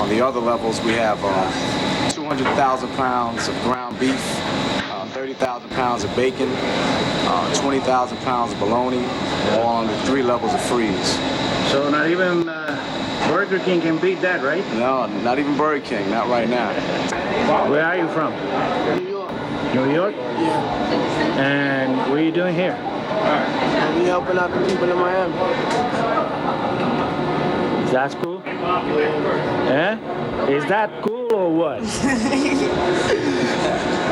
On the other levels, we have 200,000 pounds of ground beef, 30,000 pounds of bacon, 20,000 pounds of bologna, all on the 3 levels of freeze. So not even Burger King can beat that, right? No, not even Burger King, not right now. Where are you from? New York. New York? Yeah. And what are you doing here? We helping out the people in Miami. Is that cool? Yeah? Is that cool or what?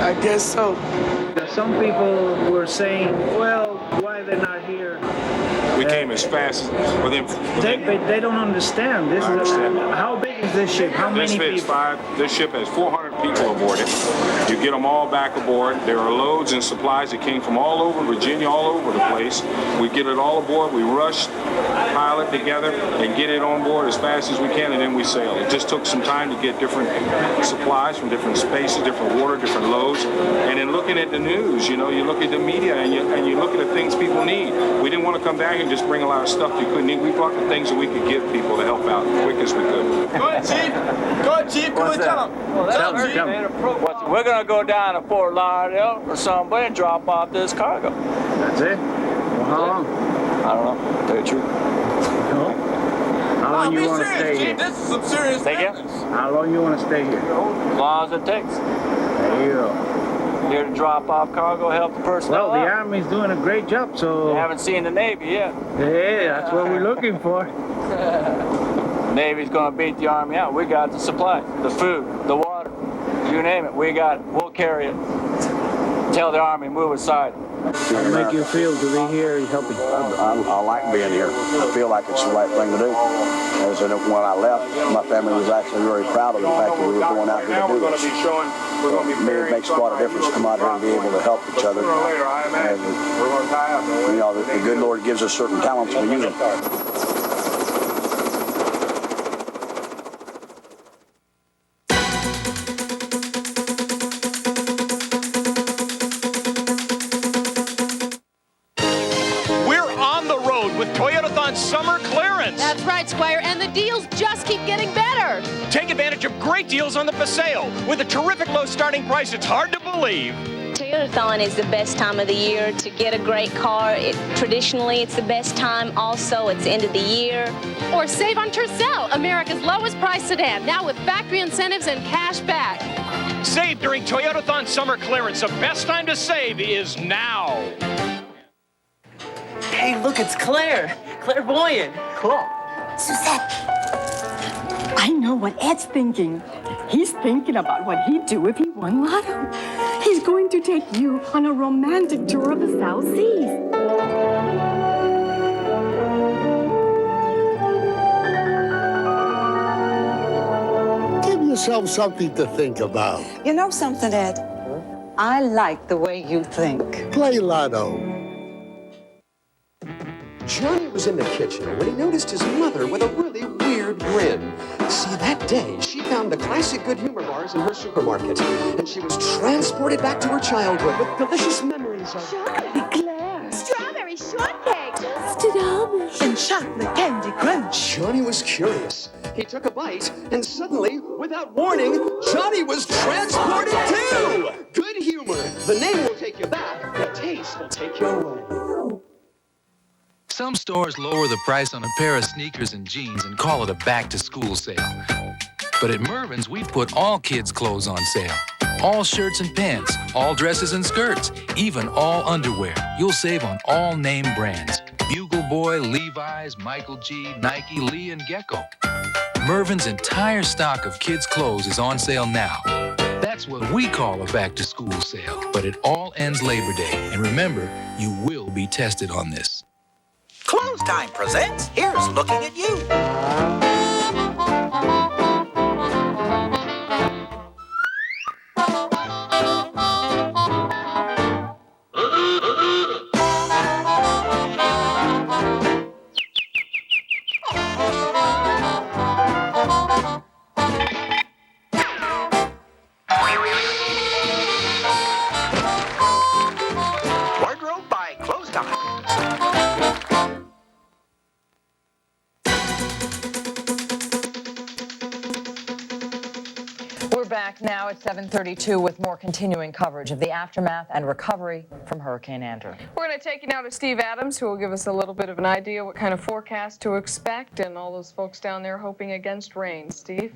I guess so. Some people were saying, well, why they're not here? We came as fast as They don't understand. This how big is this ship? How many people? This ship has 400 people aboard it. You get them all back aboard. There are loads and supplies that came from all over Virginia, all over the place. We get it all aboard. We rush, pile it together, and get it on board as fast as we can, and then we sail. It just took some time to get different supplies from different spaces, different water, different loads. And then looking at the news, you know, you look at the media and you look at the things people need. We didn't want to come down here and just bring a lot of stuff you couldn't eat. We brought the things that we could give people to help out as quick as we could. Go ahead, Chief. Go ahead, Chief. Go ahead, tell him. Tell him, Chief. We're going to go down to Fort Lauderdale or somewhere and drop off this cargo. That's it? Well, how long? I don't know. Tell you the truth. No? How long you want to stay Chief. here? This is some serious business. How long you want to stay here? As long as it takes. There you go. Here to drop off cargo, help the personnel Well, the out. Army's doing a great job, so... You haven't seen the Navy yet. Yeah, that's what we're looking for. The Navy's going to beat the Army out. We got the supply, the food, the water, you name it. We got it. We'll carry it. Tell the Army, move aside. How does it make you feel to be here helping? I like being here. I feel like it's the right thing to do. As in, when I left, my family was actually very proud of the fact that we were going out here to do this. It makes quite a difference to come out here and be able to help each other. And, you know, the good Lord gives us certain talents to use them. Summer clearance. That's right, Squire, and the deals just keep getting better. Take advantage of great deals on the Paseo. With a terrific low starting price, it's hard to believe. Toyotathon is the best time of the year to get a great car. Traditionally, it's the best time. Also, it's the end of the year. Or save on Tercel, America's lowest price sedan, now with factory incentives and cash back. Save during Toyotathon summer clearance. The best time to save is now. Hey, look, it's Claire. Clairvoyant. Cool. Suzette, I know what Ed's thinking. He's thinking about what he'd do if he won Lotto. He's going to take you on a romantic tour of the South Seas. Give yourself something to think about. You know something, Ed? I like the way you think. Play Lotto. Johnny was in the kitchen when he noticed his mother with a really weird grin. See, that day, she found the classic good humor bars in her supermarket, and she was transported back to her childhood with delicious memories of chocolate eclair, strawberry shortcake, toasted almonds, and chocolate candy crunch. Johnny was curious. He took a bite, and suddenly, without warning, Johnny was transported too! Good humor. The name will take you back. The taste will take you away. Some stores lower the price on a pair of sneakers and jeans and call it a back-to-school sale. But at Mervyn's, we put all kids' clothes on sale. All shirts and pants, all dresses and skirts, even all underwear. You'll save on all name brands. Bugle Boy, Levi's, Michael G, Nike, Lee, and Gecko. Mervyn's entire stock of kids' clothes is on sale now. That's what we call a back-to-school sale. But it all ends Labor Day. And remember, you will be tested on this. Close Time presents Here's Looking at You. Wardrobe by Close Time. back now at 7:32 with more continuing coverage of the aftermath and recovery from Hurricane Andrew. We're going to take you now to Steve Adams, who will give us a little bit of an idea what kind of forecast to expect, and all those folks down there hoping against rain. Steve?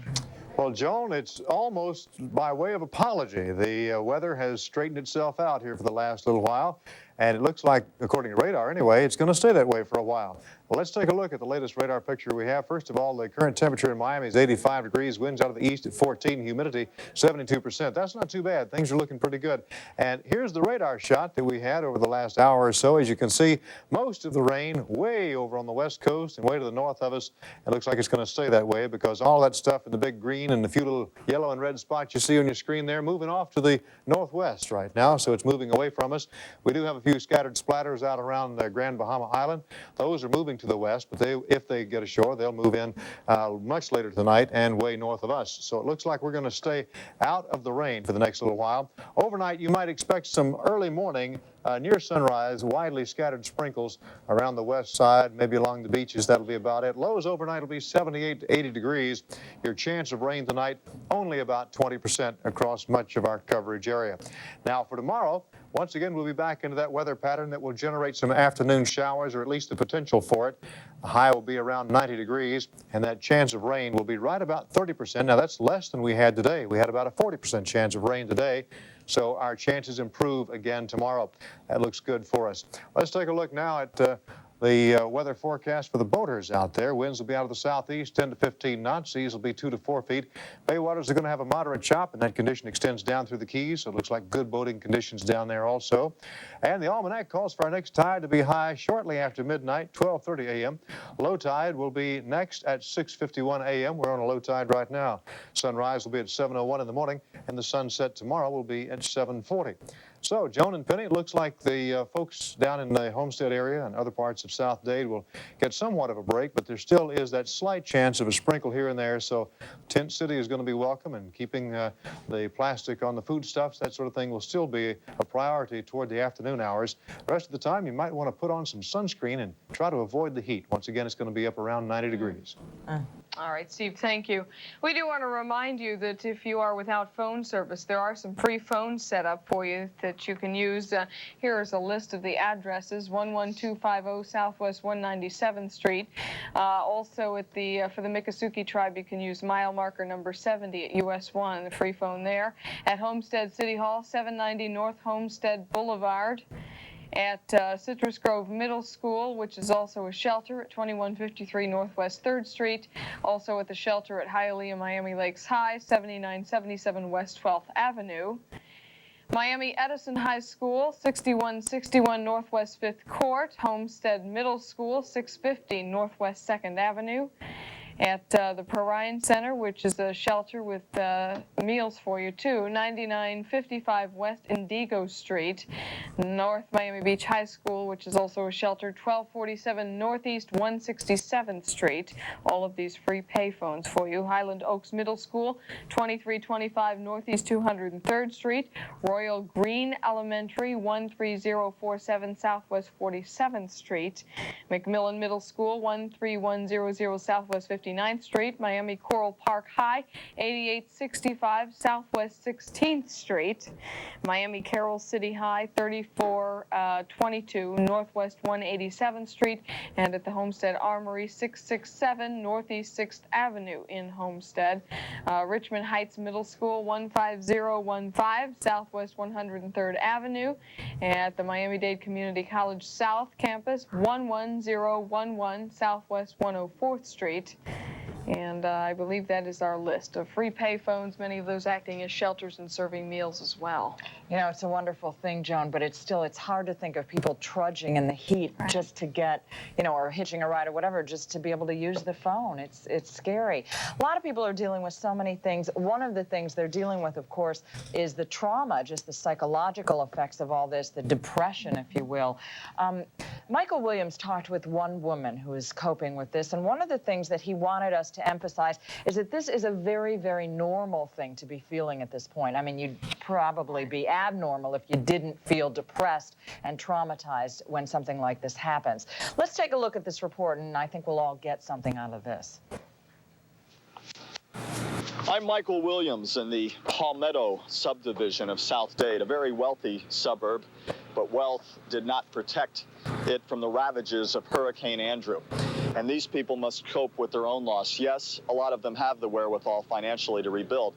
Well, Joan, it's almost by way of apology. The weather has straightened itself out here for the last little while, and it looks like, according to radar anyway, it's going to stay that way for a while. Well, let's take a look at the latest radar picture we have. First of all, the current temperature in Miami is 85 degrees, winds out of the east at 14, humidity 72%. That's not too bad. Things are looking pretty good. And here's the radar shot that we had over the last hour or so. As you can see, most of the rain way over on the west coast and way to the north of us. It looks like it's going to stay that way because all that stuff in the big green and the few little yellow and red spots you see on your screen there moving off to the northwest right now, so it's moving away from us. We do have a few scattered splatters out around the Grand Bahama Island. Those are moving to the west, but if they get ashore, they'll move in much later tonight and way north of us. So it looks like we're going to stay out of the rain for the next little while. Overnight, you might expect some early morning near sunrise, widely scattered sprinkles around the west side, maybe along the beaches. That'll be about it. Lows overnight will be 78 to 80 degrees. Your chance of rain tonight, only about 20% across much of our coverage area. Now for tomorrow, once again, we'll be back into that weather pattern that will generate some afternoon showers, or at least the potential for it. The high will be around 90 degrees, and that chance of rain will be right about 30%. Now, that's less than we had today. We had about a 40% chance of rain today, so our chances improve again tomorrow. That looks good for us. Let's take a look now at the weather forecast for the boaters out there. Winds will be out of the southeast, 10 to 15 knots. Seas will be 2 to 4 feet. Bay waters are going to have a moderate chop, and that condition extends down through the Keys, so it looks like good boating conditions down there also. And the almanac calls for our next tide to be high shortly after midnight, 12:30 a.m. Low tide will be next at 6:51 a.m. We're on a low tide right now. Sunrise will be at 7:01 in the morning, and the sunset tomorrow will be at 7:40. So, Joan and Penny, it looks like the folks down in the Homestead area and other parts of South Dade will get somewhat of a break, but there still is that slight chance of a sprinkle here and there. So, Tent City is going to be welcome, and keeping the plastic on the foodstuffs, that sort of thing, will still be a priority toward the afternoon hours. The rest of the time, you might want to put on some sunscreen and try to avoid the heat. Once again, it's going to be up around 90 degrees. All right, Steve, thank you. We do want to remind you that if you are without phone service, there are some free phones set up for you that you can use. Here is a list of the addresses: 11250 Southwest 197th Street. Also, at for the Miccosukee tribe, you can use mile marker number 70 at US 1, the free phone there. At Homestead City Hall, 790 North Homestead Boulevard. At Citrus Grove Middle School, which is also a shelter, at 2153 Northwest 3rd Street. Also at the shelter at Hialeah Miami Lakes High, 7977 West 12th Avenue. Miami Edison High School, 6161 Northwest 5th Court. Homestead Middle School, 650 Northwest 2nd Avenue. At the Perrine Center, which is a shelter with meals for you, too, 9955 West Indigo Street. North Miami Beach High School, which is also a shelter, 1247 Northeast 167th Street. All of these free payphones for you. Highland Oaks Middle School, 2325 Northeast 203rd Street. Royal Green Elementary, 13047 Southwest 47th Street. McMillan Middle School, 13100 Southwest 59th Street. Miami Coral Park High, 8865 Southwest 16th Street. Miami Carroll City High, 3422 Northwest 187th Street. And at the Homestead Armory, 667 Northeast 6th Avenue in Homestead. Richmond Heights Middle School, 15015 Southwest 103rd Avenue. At the Miami-Dade Community College South Campus, 11011 Southwest 104th Street. And I believe that is our list of free payphones, many of those acting as shelters and serving meals as well. You know, it's a wonderful thing, Joan, but it's hard to think of people trudging in the heat just to get, you know, or hitching a ride or whatever, just to be able to use the phone. It's scary. A lot of people are dealing with so many things. One of the things they're dealing with, of course, is the trauma, just the psychological effects of all this, the depression, if you will. Michael Williams talked with one woman who is coping with this, and one of the things that he wanted us to emphasize is that this is a very, very normal thing to be feeling at this point. I mean, you'd probably be abnormal if you didn't feel depressed and traumatized when something like this happens. Let's take a look at this report, and I think we'll all get something out of this. I'm Michael Williams in the Palmetto subdivision of South Dade, a very wealthy suburb, but wealth did not protect it from the ravages of Hurricane Andrew. And these people must cope with their own loss. Yes, a lot of them have the wherewithal financially to rebuild,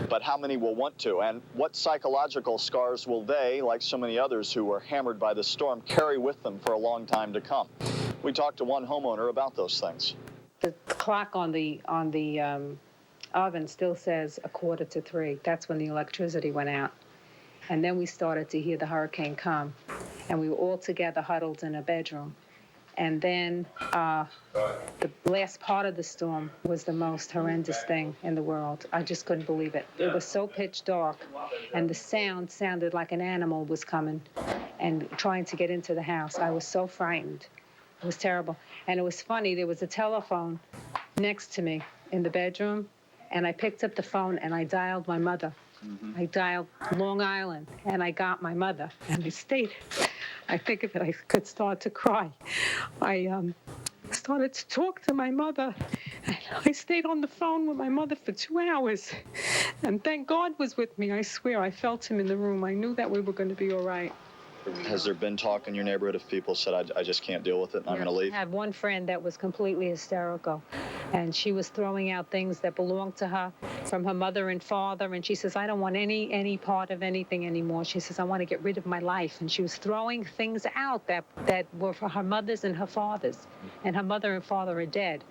but how many will want to? And what psychological scars will they, like so many others who were hammered by the storm, carry with them for a long time to come? We talked to one homeowner about those things. The clock on the oven still says 2:45. That's when the electricity went out. And then we started to hear the hurricane come. And we were all together huddled in a bedroom. And then the last part of the storm was the most horrendous thing in the world. I just couldn't believe it. It was so pitch dark. And the sound sounded like an animal was coming and trying to get into the house. I was so frightened. It was terrible. And it was funny. There was a telephone next to me in the bedroom. And I picked up the phone and I dialed my mother. I dialed Long Island and I got my mother. And I think of it, I could start to cry. I started to talk to my mother. And I stayed on the phone with my mother for 2 hours. And thank God was with me. I swear, I felt him in the room. I knew that we were going to be all right. Has there been talk in your neighborhood if people said, I just can't deal with it and I'm going to leave? I had one friend that was completely hysterical, and she was throwing out things that belonged to her from her mother and father, and she says, I don't want any part of anything anymore. She says, I want to get rid of my life. And she was throwing things out that were for her mother's and her father's, and her mother and father are dead.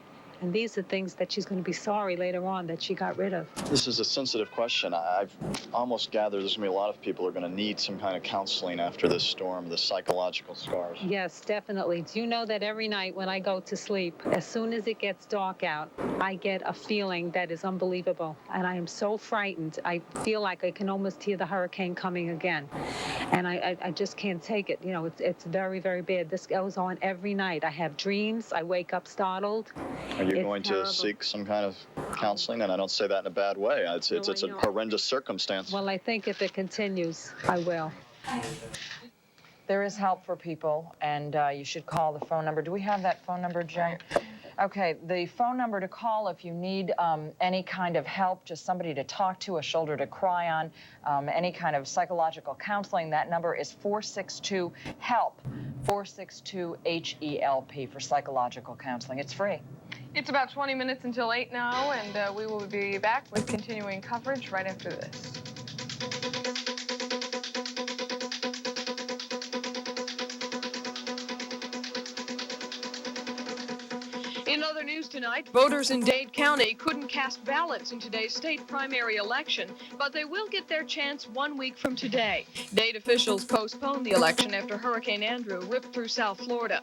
And these are things that she's going to be sorry later on that she got rid of. This is a sensitive question. I've almost gathered there's going to be a lot of people who are going to need some kind of counseling after this storm, the psychological scars. Yes, definitely. Do you know that every night when I go to sleep, as soon as it gets dark out, I get a feeling that is unbelievable. And I am so frightened. I feel like I can almost hear the hurricane coming again. And I just can't take it. You know, it's very, very bad. This goes on every night. I have dreams. I wake up startled. Are you going to seek some kind of counseling? And I don't say that in a bad way. It's a horrendous circumstance. Well, I think if it continues, I will. There is help for people, and you should call the phone number. Do we have that phone number, Jen? Okay, the phone number to call if you need any kind of help, just somebody to talk to, a shoulder to cry on, any kind of psychological counseling, that number is 462-HELP, 462-HELP for psychological counseling. It's free. It's about 20 minutes until 8 now, and we will be back with continuing coverage right after this. In other news tonight, voters in Dade County couldn't cast ballots in today's state primary election, but they will get their chance 1 week from today. Dade officials postponed the election after Hurricane Andrew ripped through South Florida.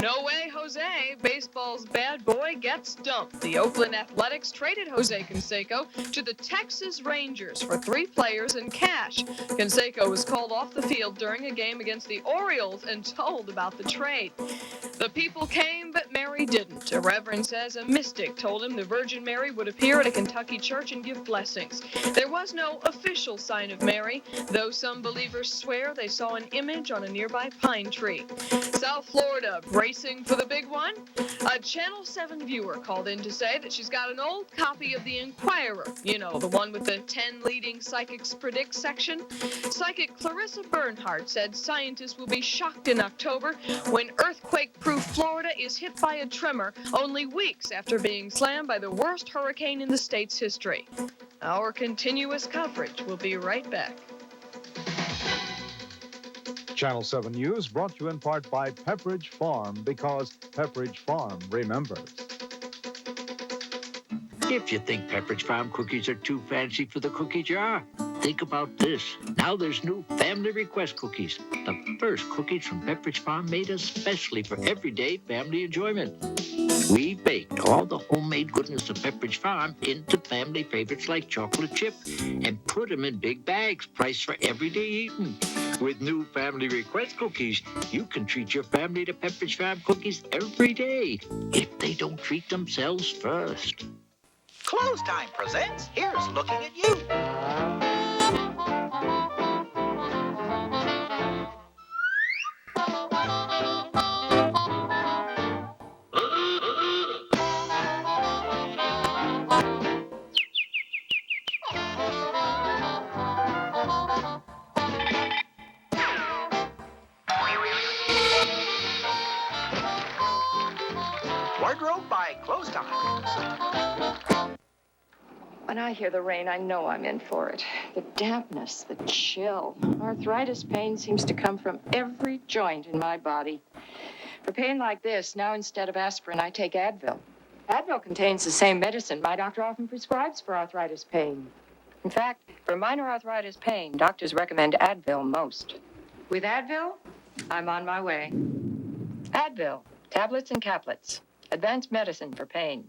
No way, Jose. Baseball's bad boy gets dumped. The Oakland Athletics traded Jose Canseco to the Texas Rangers for 3 players and cash. Canseco was called off the field during a game against the Orioles and told about the trade. The people came, but Mary didn't. A reverend says a mystic told him the Virgin Mary would appear at a Kentucky church and give blessings. There was no official sign of Mary, though some believers swear they saw an image on a nearby pine tree. South Florida, bracing for the big one? A Channel 7 viewer called in to say that she's got an old copy of the Inquirer, you know, the one with the 10 leading psychics predict section. Psychic Clarissa Bernhardt said scientists will be shocked in October when earthquake-proof Florida is hit by a tremor only weeks after being slammed by the worst hurricane in the state's history. Our continuous coverage will be right back. Channel 7 News brought to you in part by Pepperidge Farm, because Pepperidge Farm remembers. If you think Pepperidge Farm cookies are too fancy for the cookie jar, think about this. Now there's new Family Request cookies. The first cookies from Pepperidge Farm made especially for everyday family enjoyment. We baked all the homemade goodness of Pepperidge Farm into family favorites like chocolate chip and put them in big bags priced for everyday eating. With new Family Request cookies, you can treat your family to Pepperidge Farm cookies every day if they don't treat themselves first. Close Time presents Here's Looking at You. tomorrow by close time. When I hear the rain, I know I'm in for it. The dampness, the chill. Arthritis pain seems to come from every joint in my body. For pain like this, now instead of aspirin, I take Advil. Advil contains the same medicine my doctor often prescribes for arthritis pain. In fact, for minor arthritis pain, doctors recommend Advil most. With Advil, I'm on my way. Advil, tablets and caplets. Advanced medicine for pain.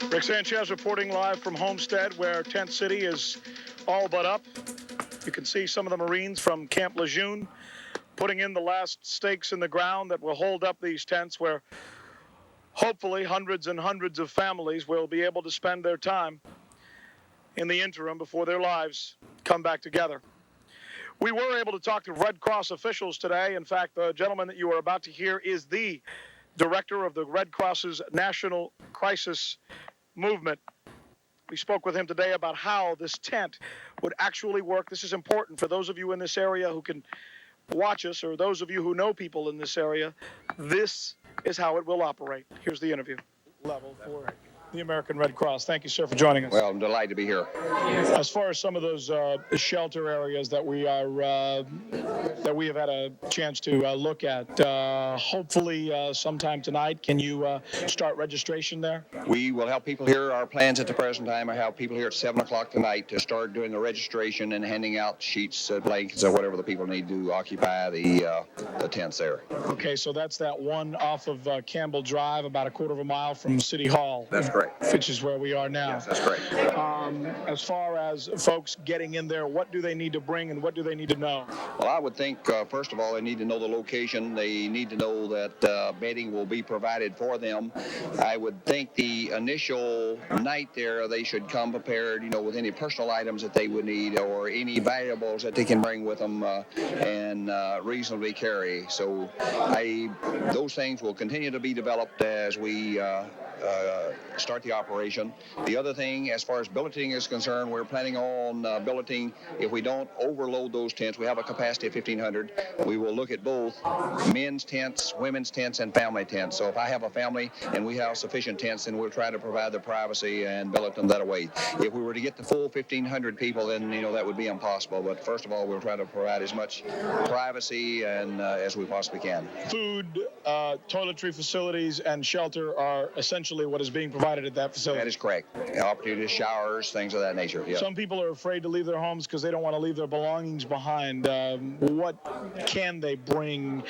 Rick Sanchez reporting live from Homestead, where Tent City is all but up. You can see some of the Marines from Camp Lejeune putting in the last stakes in the ground that will hold up these tents, where hopefully hundreds and hundreds of families will be able to spend their time in the interim before their lives come back together. We were able to talk to Red Cross officials today. In fact, the gentleman that you are about to hear is the director of the Red Cross's National Crisis Movement. We spoke with him today about how this tent would actually work. This is important for those of you in this area who can watch us, or those of you who know people in this area. This is how it will operate. Here's the interview. Level for the American Red Cross. Thank you, sir, for joining us. Well, I'm delighted to be here. As far as some of those shelter areas that we are that we have had a chance to look at, hopefully sometime tonight, can you start registration there? We will have people here. Our plans at the present time are have people here at 7 o'clock tonight to start doing the registration and handing out sheets, blankets, or whatever the people need to occupy the tents there. Okay, so that's that one off of Campbell Drive, about a quarter of a mile from City Hall. That's correct. Which is where we are now. Yes, that's correct. As far as folks getting in there, what do they need to bring and what do they need to know? Well, I would think, first of all, they need to know the location. They need to know that bedding will be provided for them. I would think the initial night there, they should come prepared, with any personal items that they would need or any valuables that they can bring with them and reasonably carry. So those things will continue to be developed as we start the operation. The other thing, as far as billeting is concerned, we're planning on billeting. If we don't overload those tents, we have a capacity of 1,500. We will look at both men's tents, women's tents, and family tents. So if I have a family and we have sufficient tents, then we'll try to provide the privacy and billet them that way. If we were to get the full 1,500 people, then that would be impossible. But first of all, we'll try to provide as much privacy and as we possibly can. Food, toiletry facilities, and shelter are essentially what is being provided at that facility. That is correct. Opportunities, showers, things of that nature. Yeah. Some people are afraid to leave their homes because they don't want to leave their belongings behind. What can they bring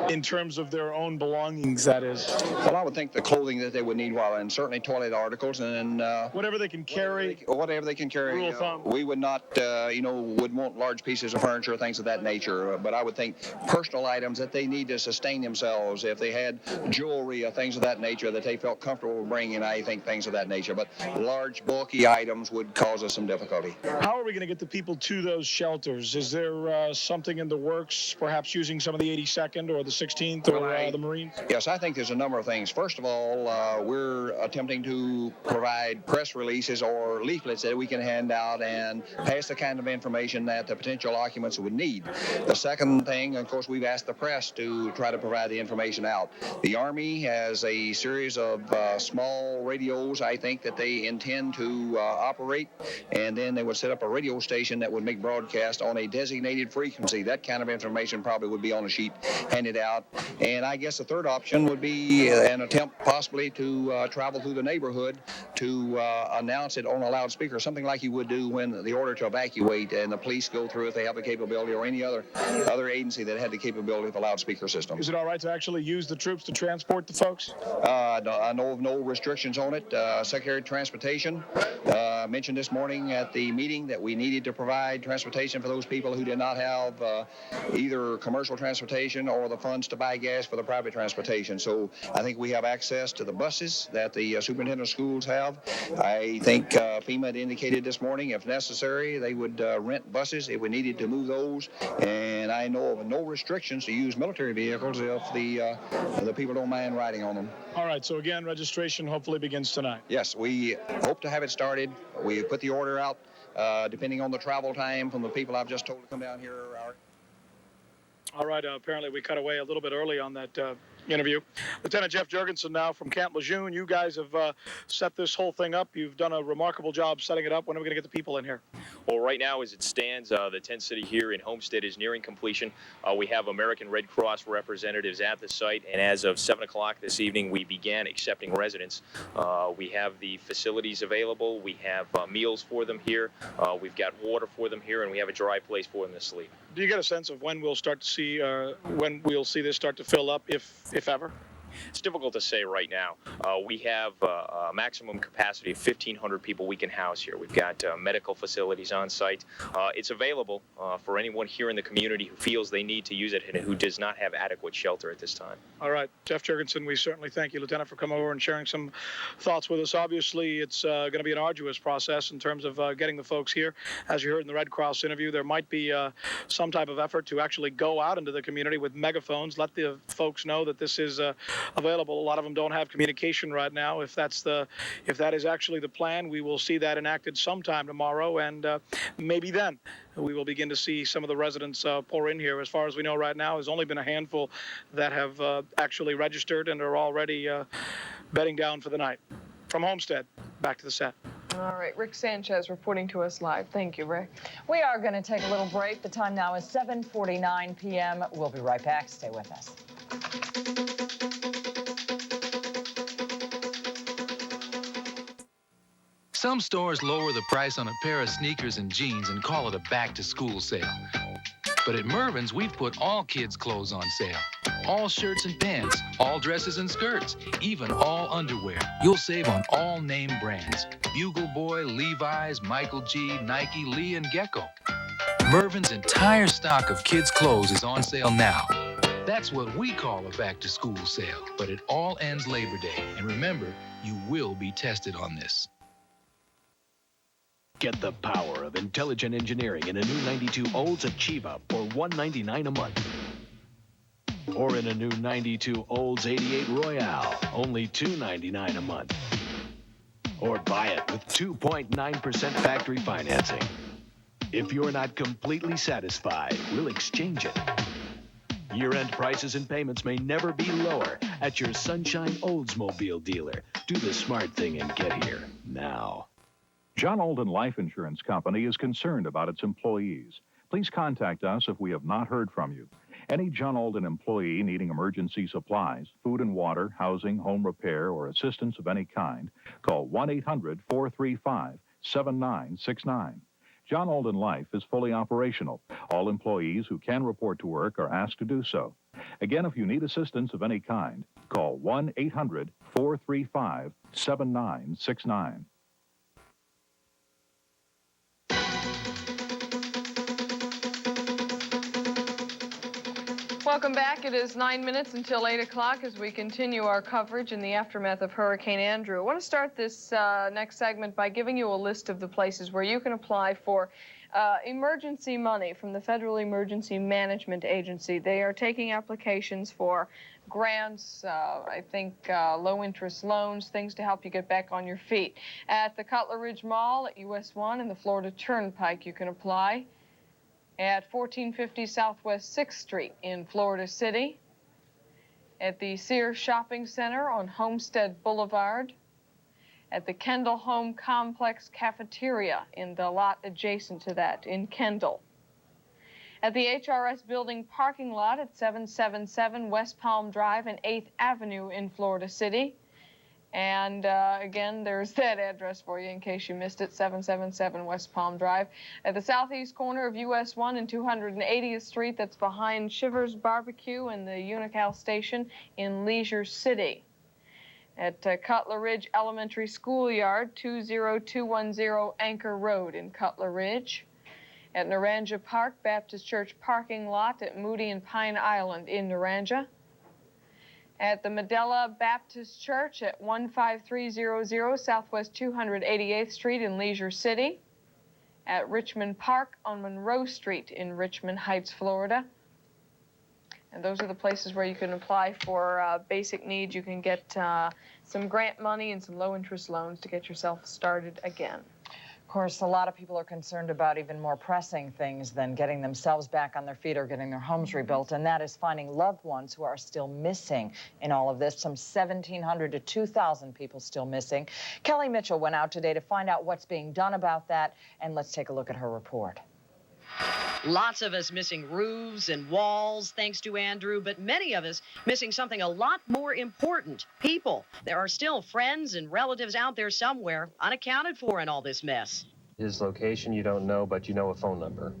in terms of their own belongings, that is? Well, I would think the clothing that they would need, and certainly toilet articles, and whatever they can carry. Whatever they can carry. Rule of thumb. We would not, would want large pieces of furniture, things of that nature. But I would think personal items that they need to sustain themselves. If they had jewelry or things of that nature that they felt comfortable bringing, I think things of that nature. But large, bulky items would cause us some difficulty. How are we going to get the people to those shelters? Is there something in the works, perhaps using some of the 82nd or the 16th or the Marines? Yes, I think there's a number of things. First of all, we're attempting to provide press releases or leaflets that we can hand out and pass the kind of information that the potential occupants would need. The second thing, of course, we've asked the press to try to provide the information out. The Army has a series of small radios, I think, that they intend to operate, and then they would set up a radio station that would make broadcast on a designated frequency. That kind of information probably would be on a sheet handed out. And I guess the third option would be an attempt possibly to travel through the neighborhood to announce it on a loudspeaker, something like you would do when the order to evacuate and the police go through if they have the capability, or any other agency that had the capability of a loudspeaker system. Is it all right to actually use the troops to transport the folks? I know of no restrictions on it. Secretary of Transportation mentioned this morning at the meeting that we needed to provide transportation for those people who did not have either commercial transportation or the funds to buy gas for the private transportation. So I think we have access to the buses that the superintendent of schools have. I think FEMA had indicated this morning, if necessary, they would rent buses if we needed to move those. And I know of no restrictions to use military vehicles if the people don't mind riding on them. All right, so again, registration hopefully begins tonight. Yes, we hope to have it started. We put the order out depending on the travel time from the people I've just told to come down here. All right, apparently we cut away a little bit early on that interview. Lieutenant Jeff Jurgensen now from Camp Lejeune. You guys have set this whole thing up. You've done a remarkable job setting it up. When are we going to get the people in here? Well, right now, as it stands, the tent city here in Homestead is nearing completion. We have American Red Cross representatives at the site, and as of 7 o'clock this evening, we began accepting residents. We have the facilities available. We have meals for them here. We've got water for them here, and we have a dry place for them to sleep. Do you get a sense of when we'll start to see, when we'll see this start to fill up, if ever? It's difficult to say right now. We have a maximum capacity of 1,500 people we can house here. We've got medical facilities on site. It's available for anyone here in the community who feels they need to use it and who does not have adequate shelter at this time. All right, Jeff Jurgensen, we certainly thank you, Lieutenant, for coming over and sharing some thoughts with us. Obviously, it's going to be an arduous process in terms of getting the folks here. As you heard in the Red Cross interview, there might be some type of effort to actually go out into the community with megaphones, let the folks know that this is available. A lot of them don't have communication right now. If that is actually the plan, we will see that enacted sometime tomorrow, and maybe then we will begin to see some of the residents pour in here. As far as we know right now, there's only been a handful that have actually registered and are already bedding down for the night. From Homestead, back to the set. All right, Rick Sanchez reporting to us live. Thank you, Rick. We are going to take a little break. The time now is 7:49 p.m. We'll be right back. Stay with us. Some stores lower the price on a pair of sneakers and jeans and call it a back-to-school sale. But at Mervyn's, we've put all kids' clothes on sale. All shirts and pants, all dresses and skirts, even all underwear. You'll save on all name brands. Bugle Boy, Levi's, Michael G, Nike, Lee, and Gecko. Mervyn's entire stock of kids' clothes is on sale now. That's what we call a back-to-school sale, but it all ends Labor Day. And remember, you will be tested on this. Get the power of intelligent engineering in a new 92 Olds Achieva for $199 a month. Or in a new 92 Olds 88 Royale, only $299 a month. Or buy it with 2.9% factory financing. If you're not completely satisfied, we'll exchange it. Year-end prices and payments may never be lower at your Sunshine Oldsmobile dealer. Do the smart thing and get here now. John Alden Life Insurance Company is concerned about its employees. Please contact us if we have not heard from you. Any John Alden employee needing emergency supplies, food and water, housing, home repair, or assistance of any kind, call 1-800-435-7969. John Alden Life is fully operational. All employees who can report to work are asked to do so. Again, if you need assistance of any kind, call 1-800-435-7969. Welcome back. It is 9 minutes until 8 o'clock as we continue our coverage in the aftermath of Hurricane Andrew. I want to start this next segment by giving you a list of the places where you can apply for emergency money from the Federal Emergency Management Agency. They are taking applications for grants, I think low-interest loans, things to help you get back on your feet. At the Cutler Ridge Mall at US 1 and the Florida Turnpike, you can apply. At 1450 Southwest 6th Street in Florida City, at the Sears Shopping Center on Homestead Boulevard, at the Kendall Home Complex Cafeteria in the lot adjacent to that in Kendall, at the HRS Building parking lot at 777 West Palm Drive and 8th Avenue in Florida City. And again, there's that address for you in case you missed it, 777 West Palm Drive. At the southeast corner of US 1 and 280th Street, that's behind Shivers Barbecue and the Unocal Station in Leisure City. At Cutler Ridge Elementary Schoolyard, 20210 Anchor Road in Cutler Ridge. At Naranja Park Baptist Church parking lot at Moody and Pine Island in Naranja. At the Medela Baptist Church at 15300 Southwest 288th Street in Leisure City. At Richmond Park on Monroe Street in Richmond Heights, Florida. And those are the places where you can apply for basic needs. You can get some grant money and some low-interest loans to get yourself started again. Of course, a lot of people are concerned about even more pressing things than getting themselves back on their feet or getting their homes rebuilt, and that is finding loved ones who are still missing in all of this. Some 1,700 to 2,000 people still missing. Kelly Mitchell went out today to find out what's being done about that, and let's take a look at her report. Lots of us missing roofs and walls, thanks to Andrew, but many of us missing something a lot more important, people. There are still friends and relatives out there somewhere, unaccounted for in all this mess. His location you don't know, but you know a phone number.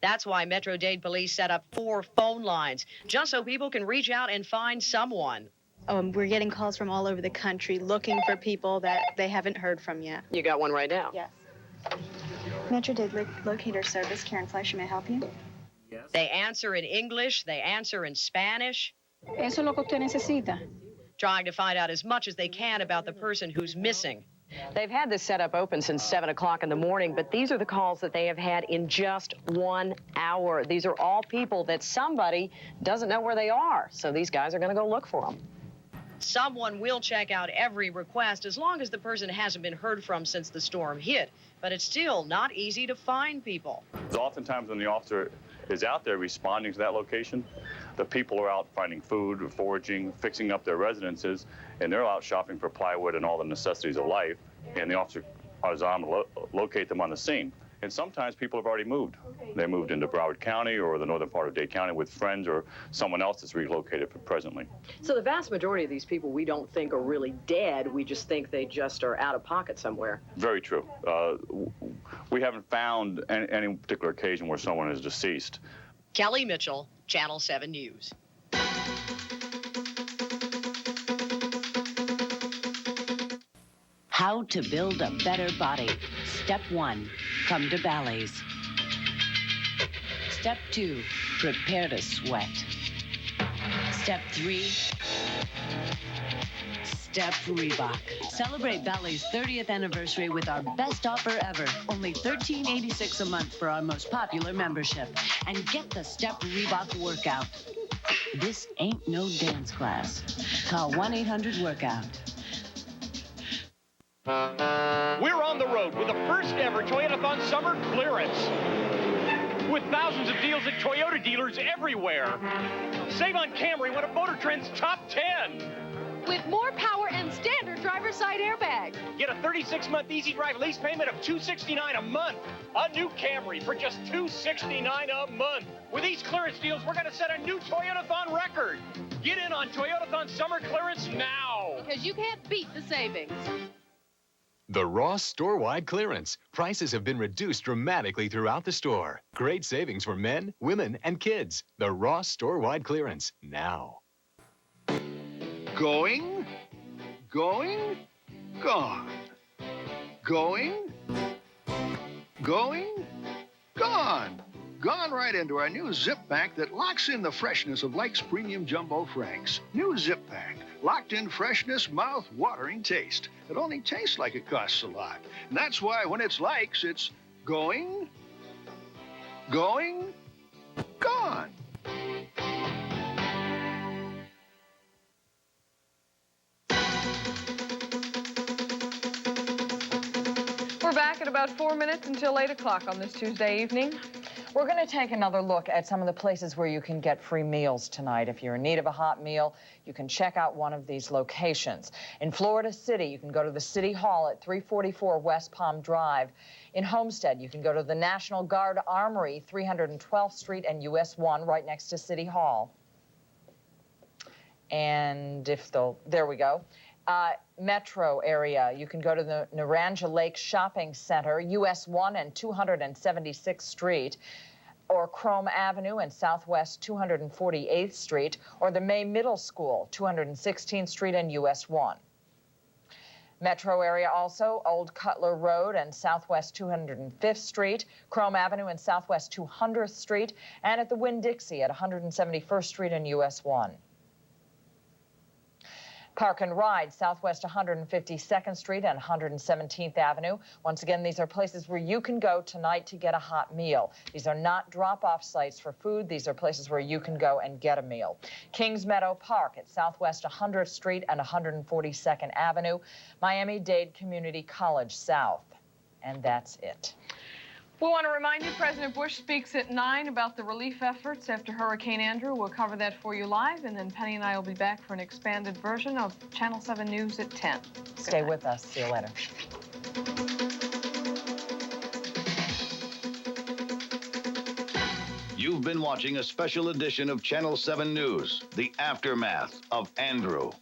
That's why Metro-Dade police set up 4 phone lines, just so people can reach out and find someone. We're getting calls from all over the country looking for people that they haven't heard from yet. You got one right now? Yes. Metro-Dade Locator Service, Karen Fleischer, may I help you? Yes. They answer in English, they answer in Spanish. Eso es lo que usted necesita. Trying to find out as much as they can about the person who's missing. They've had this setup open since 7 o'clock in the morning, but these are the calls that they have had in just 1 hour. These are all people that somebody doesn't know where they are, so these guys are going to go look for them. Someone will check out every request as long as the person hasn't been heard from since the storm hit, but it's still not easy to find people. Oftentimes when the officer is out there responding to that location, the people are out finding food, foraging, fixing up their residences, and they're out shopping for plywood and all the necessities of life, and the officer is on to locate them on the scene. And sometimes people have already moved. They moved into Broward County or the northern part of Dade County with friends or someone else that's relocated presently. So the vast majority of these people we don't think are really dead. We just think they just are out of pocket somewhere. Very true. We haven't found any particular occasion where someone is deceased. Kelly Mitchell, Channel 7 News. How to build a better body. Step 1, come to Bally's. Step 2, prepare to sweat. Step 3, Step Reebok. Celebrate Bally's 30th anniversary with our best offer ever. Only $13.86 a month for our most popular membership. And get the Step Reebok workout. This ain't no dance class. Call 1-800-WORKOUT. We're on the road with the first ever Toyotathon summer clearance. With thousands of deals at Toyota dealers everywhere. Save on Camry, one of Motor Trend's top 10. With more power and standard driver's side airbag. Get a 36-month easy drive lease payment of $269 a month. A new Camry for just $269 a month. With these clearance deals, we're going to set a new Toyotathon record. Get in on Toyotathon summer clearance now. Because you can't beat the savings. The Ross store-wide clearance. Prices have been reduced dramatically throughout the store. Great savings for men, women, and kids. The Ross store-wide clearance, now. Going, gone. Going, gone. Gone right into our new zip pack that locks in the freshness of Like's premium jumbo franks. New zip pack. Locked in freshness, mouth-watering taste. It only tastes like it costs a lot. And that's why when it's Like's, it's going, gone. We're back at about 4 minutes until 8 o'clock on this Tuesday evening. We're going to take another look at some of the places where you can get free meals tonight. If you're in need of a hot meal, you can check out one of these locations. In Florida City, you can go to the City Hall at 344 West Palm Drive. In Homestead, you can go to the National Guard Armory, 312th Street and US 1, right next to City Hall. And there we go. Metro area, you can go to the Naranja Lake Shopping Center, US 1 and 276th Street, or Chrome Avenue and Southwest 248th Street, or the May Middle School, 216th Street and US 1. Metro area also, Old Cutler Road and Southwest 205th Street, Chrome Avenue and Southwest 200th Street, and at the Winn-Dixie at 171st Street and US 1. Park and Ride, Southwest 152nd Street and 117th Avenue. Once again, these are places where you can go tonight to get a hot meal. These are not drop-off sites for food. These are places where you can go and get a meal. Kings Meadow Park at Southwest 100th Street and 142nd Avenue. Miami-Dade Community College South. and that's it. We want to remind you, President Bush speaks at 9 about the relief efforts after Hurricane Andrew. We'll cover that for you live, and then Penny and I will be back for an expanded version of Channel 7 News at 10. Stay with us. See you later. You've been watching a special edition of Channel 7 News, the aftermath of Andrew.